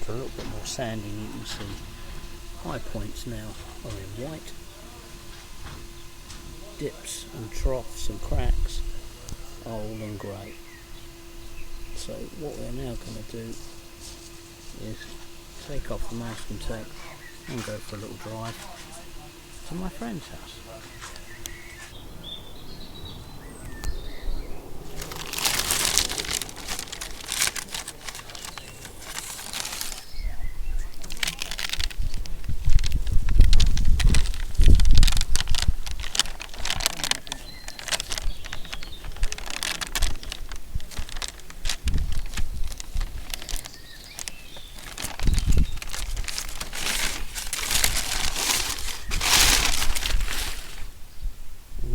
a little bit more sandy. You can see high points now are in white, dips and troughs and cracks are all in grey. So what we're now going to do is take off the masking tape and go for a little drive to my friend's house.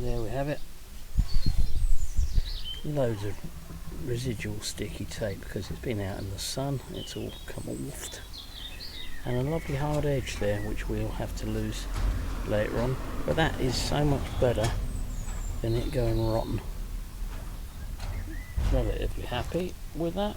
There we have it. Loads of residual sticky tape because it's been out in the sun. It's all come off. And a lovely hard edge there which we'll have to lose later on. But that is so much better than it going rotten. Relatively happy with that.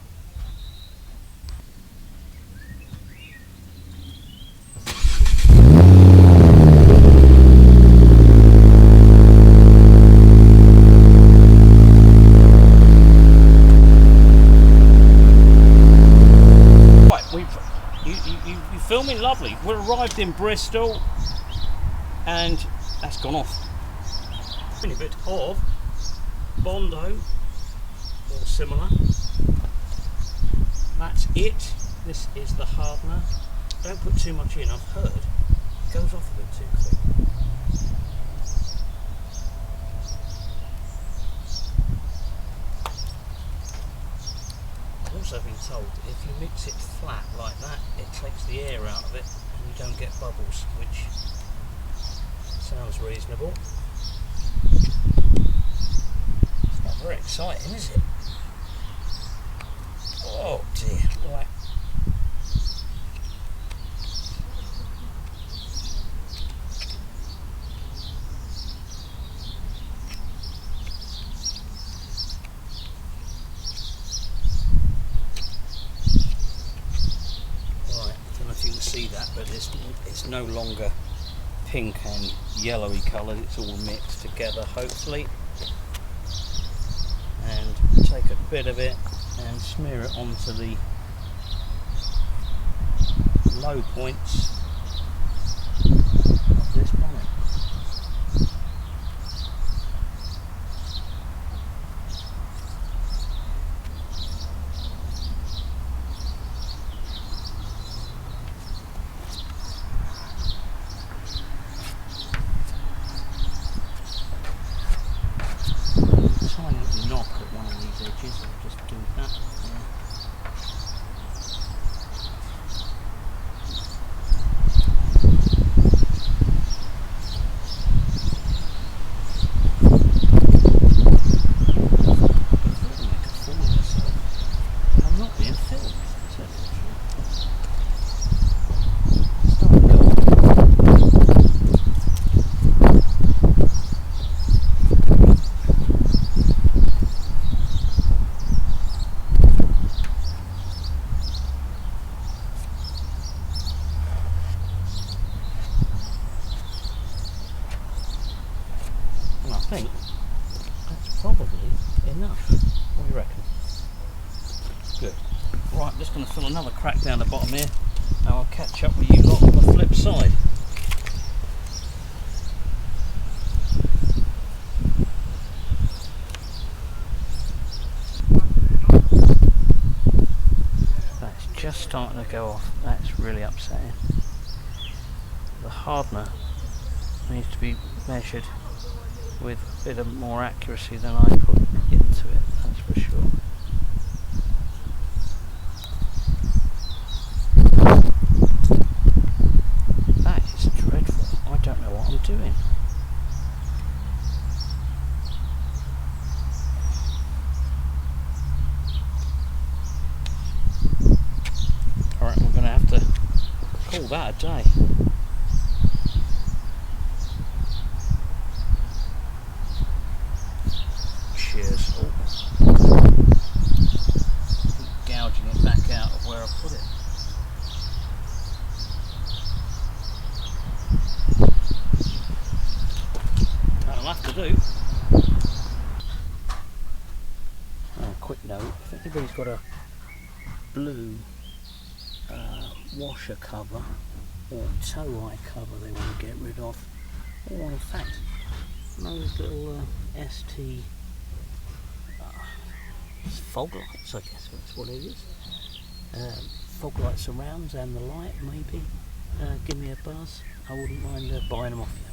You're filming lovely. We arrived in Bristol and that's gone off. A bit of Bondo or similar. That's it. This is the hardener. Don't put too much in. I've heard it goes off a bit too quick. I've also been told that if you mix it flat like that, it takes the air out of it and you don't get bubbles, which sounds reasonable. It's not very exciting, is it? Oh dear, right. See that, but it's no longer pink and yellowy coloured, it's all mixed together hopefully. And take a bit of it and smear it onto the low points of this bonnet. Knock at one of these edges, I'll just do that there. Make a fool of myself. And I'm not being filmed, so I think that's probably enough. What do you reckon? Good. Right, I'm just going to fill another crack down the bottom here and I'll catch up with you lot on the flip side. That's just starting to go off. That's really upsetting. The hardener needs to be measured with a bit of more accuracy than I put into it, that's for sure. That is dreadful. I don't know what I'm doing. Alright, we're going to have to call that a day. Cheers. Oh. Keep gouging it back out of where I put it. quick note, if anybody's got a blue washer cover or tow eye cover they want to get rid of, or in fact those little ST fog lights, I guess that's what it is, fog light surrounds and the light maybe, give me a buzz. I wouldn't mind buying them off you.